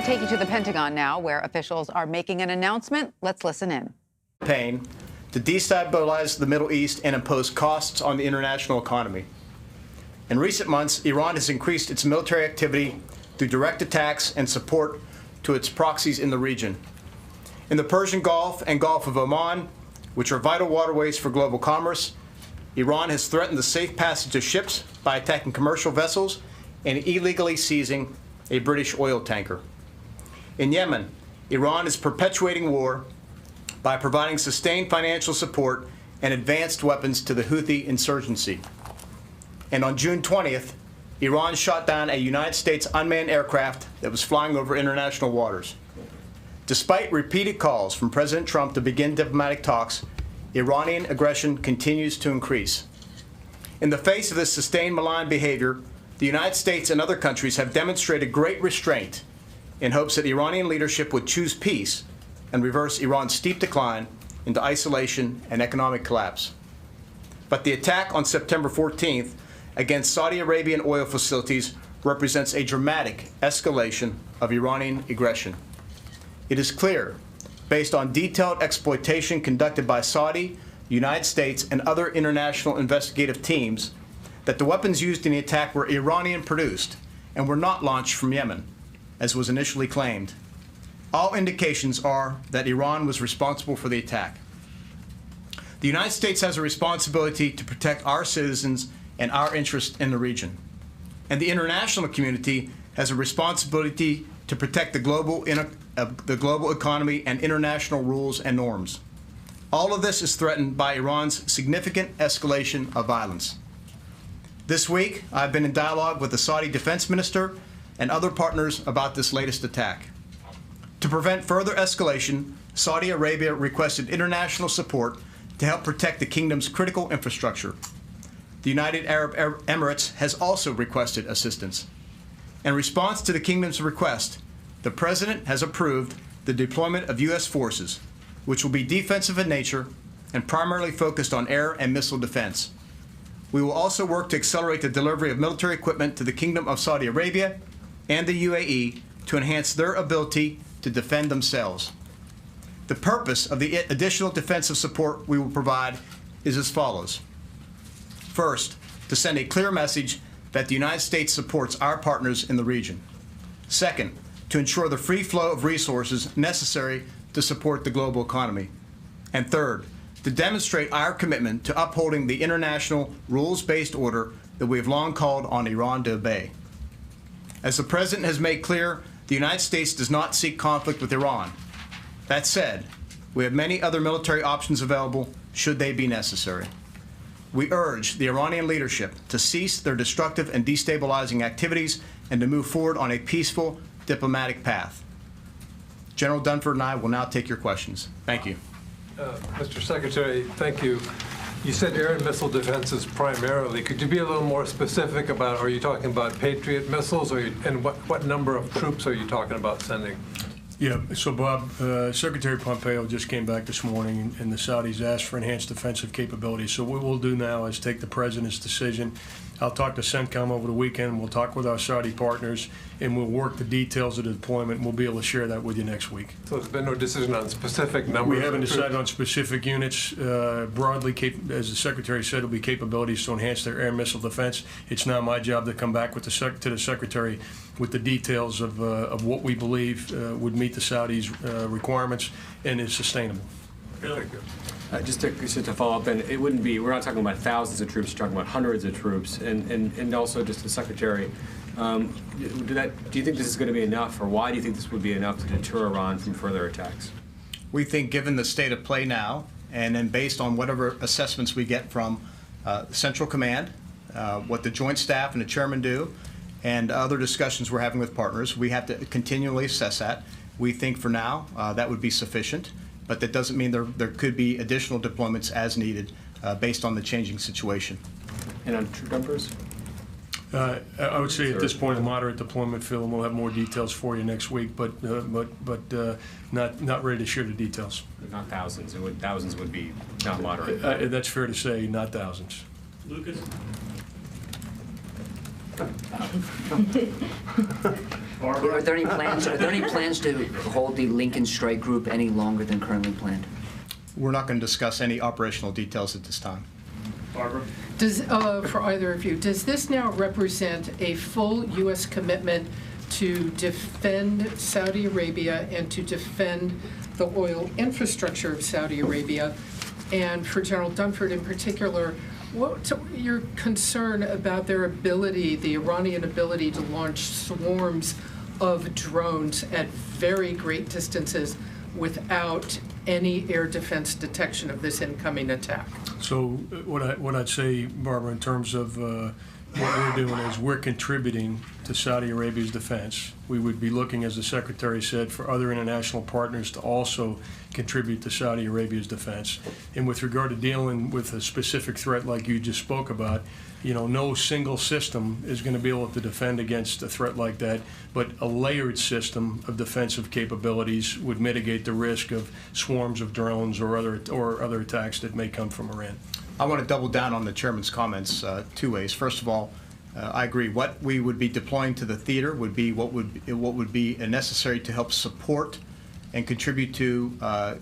to take you to the Pentagon now, where officials are making an announcement. Let's listen in. To destabilize the Middle East and impose costs on the international economy. In recent months, Iran has increased its military activity through direct attacks and support to its proxies in the region. In the Persian Gulf and Gulf of Oman, which are vital waterways for global commerce, Iran has threatened the safe passage of ships by attacking commercial vessels and illegally seizing a British oil tanker. In Yemen, Iran is perpetuating war by providing sustained financial support and advanced weapons to the Houthi insurgency. And on June 20th, Iran shot down a United States unmanned aircraft that was flying over international waters. Despite repeated calls from President Trump to begin diplomatic talks, Iranian aggression continues to increase. In the face of this sustained malign behavior, the United States and other countries have demonstrated great restraint in hopes that Iranian leadership would choose peace and reverse Iran's steep decline into isolation and economic collapse. But the attack on September 14th against Saudi Arabian oil facilities represents a dramatic escalation of Iranian aggression. It is clear, based on detailed exploitation conducted by Saudi, United States, and other international investigative teams, that the weapons used in the attack were Iranian-produced and were not launched from Yemen, as was initially claimed. All indications are that Iran was responsible for the attack. The United States has a responsibility to protect our citizens and our interests in the region. And the international community has a responsibility to protect the global economy and international rules and norms. All of this is threatened by Iran's significant escalation of violence. This week, I've been in dialogue with the Saudi defense minister and other partners about this latest attack. To prevent further escalation, Saudi Arabia requested international support to help protect the kingdom's critical infrastructure. The United Arab Emirates has also requested assistance. In response to the kingdom's request, the President has approved the deployment of U.S. forces, which will be defensive in nature and primarily focused on air and missile defense. We will also work to accelerate the delivery of military equipment to the Kingdom of Saudi Arabia and the UAE to enhance their ability to defend themselves. The purpose of the additional defensive support we will provide is as follows. First, to send a clear message that the United States supports our partners in the region. Second, to ensure the free flow of resources necessary to support the global economy. And third, to demonstrate our commitment to upholding the international rules-based order that we have long called on Iran to obey. As the President has made clear, the United States does not seek conflict with Iran. That said, we have many other military options available should they be necessary. We urge the Iranian leadership to cease their destructive and destabilizing activities and to move forward on a peaceful diplomatic path. General Dunford and I will now take your questions. Thank you. Mr. Secretary, thank you. You said air and missile defenses primarily. Could you be a little more specific about, are you talking about Patriot missiles, and what number of troops are you talking about sending? Yeah, so Bob, Secretary Pompeo just came back this morning, and the Saudis asked for enhanced defensive capabilities. So what we'll do now is take the President's decision. I'll talk to CENTCOM over the weekend. We'll talk with our Saudi partners, and we'll work the details of the deployment, and we'll be able to share that with you next week. So there's been no decision on specific numbers? We haven't decided on specific units. Broadly, as the Secretary said, it'll be capabilities to enhance their air missile defense. It's now my job to come back with to the Secretary with the details of what we believe would meet the Saudis' requirements and is sustainable. Thank you. Just to follow up, and it wouldn't be, we're not talking about thousands of troops, we're talking about hundreds of troops, and also just the Secretary, do you think this is going to be enough, or why do you think this would be enough to deter Iran from further attacks? We think, given the state of play now, and then based on whatever assessments we get from Central Command, what the Joint Staff and the Chairman do, and other discussions we're having with partners, we have to continually assess that. We think for now that would be sufficient. But that doesn't mean there could be additional deployments as needed based on the changing situation. And on troop numbers? I would say at this point a moderate deployment, Phil, and we'll have more details for you next week, but not ready to share the details. Not thousands. Thousands would be not moderate. That's fair to say, not thousands. Lucas? Are there any plans? Are there any plans to hold the Lincoln Strike Group any longer than currently planned? We're not going to discuss any operational details at this time. Barbara? For either of you, does this now represent a full U.S. commitment to defend Saudi Arabia and to defend the oil infrastructure of Saudi Arabia? And for General Dunford in particular, what's your concern about their ability, the Iranian ability, to launch swarms of drones at very great distances without any air defense detection of this incoming attack? So what I'd say, Barbara, in terms of what we're doing is we're contributing to Saudi Arabia's defense. We would be looking, as the Secretary said, for other international partners to also contribute to Saudi Arabia's defense. And with regard to dealing with a specific threat like you just spoke about, you know, no single system is going to be able to defend against a threat like that, but a layered system of defensive capabilities would mitigate the risk of swarms of drones or other attacks that may come from Iran. I want to double down on the chairman's comments two ways. First of all, I agree. What we would be deploying to the theater would be what would be necessary to help support and contribute to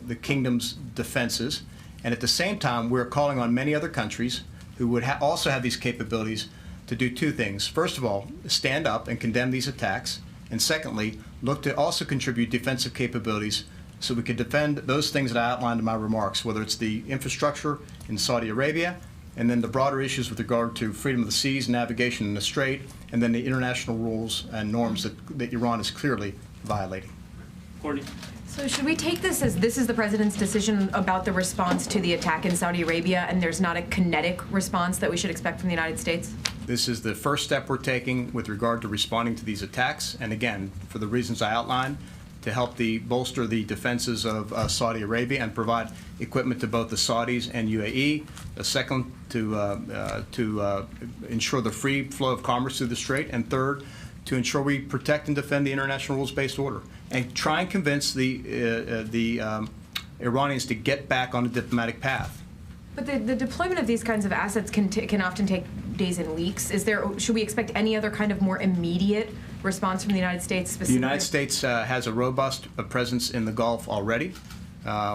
the kingdom's defenses. And at the same time, we're calling on many other countries who would also have these capabilities to do two things. First of all, stand up and condemn these attacks. And secondly, look to also contribute defensive capabilities so we can defend those things that I outlined in my remarks, whether it's the infrastructure in Saudi Arabia, and then the broader issues with regard to freedom of the seas, navigation in the Strait, and then the international rules and norms that Iran is clearly violating. Courtney? So should we take this as this is the president's decision about the response to the attack in Saudi Arabia, and there's not a kinetic response that we should expect from the United States? This is the first step we're taking with regard to responding to these attacks, and again, for the reasons I outlined, to help bolster the defenses of Saudi Arabia and provide equipment to both the Saudis and UAE. Second, to ensure the free flow of commerce through the Strait, and third, to ensure we protect and defend the international rules-based order, and try and convince the Iranians to get back on a diplomatic path. But the deployment of these kinds of assets can often take days and weeks. Should we expect any other kind of more immediate response from the United States specifically? The United States has a robust presence in the Gulf already.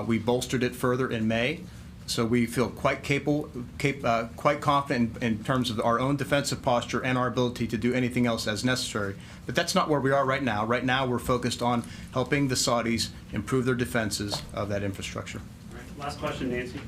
We bolstered it further in May. So we feel quite quite confident in terms of our own defensive posture and our ability to do anything else as necessary. But that's not where we are right now. Right now, we're focused on helping the Saudis improve their defenses of that infrastructure. All right, last question, Nancy.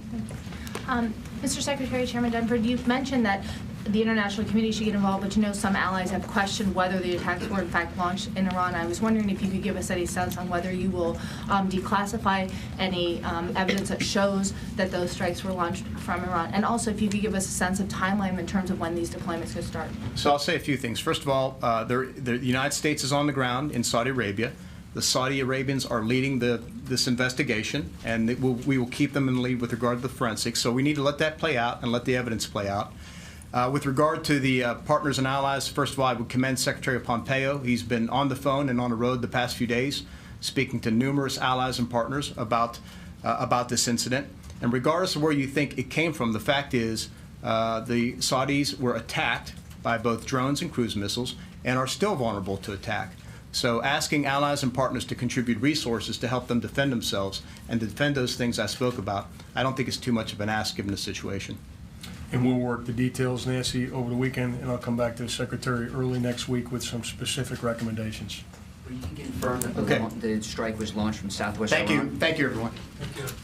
Mr. Secretary, Chairman Dunford, you've mentioned that the international community should get involved, but you know some allies have questioned whether the attacks were in fact launched in Iran. I was wondering if you could give us any sense on whether you will declassify any evidence that shows that those strikes were launched from Iran, and also if you could give us a sense of timeline in terms of when these deployments could start. So I'll say a few things. First of all, the United States is on the ground in Saudi Arabia. The Saudi Arabians are leading this investigation, and we will keep them in the lead with regard to the forensics. So we need to let that play out and let the evidence play out. With regard to the partners and allies, first of all, I would commend Secretary Pompeo. He's been on the phone and on the road the past few days, speaking to numerous allies and partners about this incident. And regardless of where you think it came from, the fact is the Saudis were attacked by both drones and cruise missiles and are still vulnerable to attack. So asking allies and partners to contribute resources to help them defend themselves and to defend those things I spoke about, I don't think it's too much of an ask given the situation. And we'll work the details, Nancy, over the weekend, and I'll come back to the Secretary early next week with some specific recommendations. You can confirm that Okay. the strike was launched from southwest Iran? Thank you, everyone. Thank you.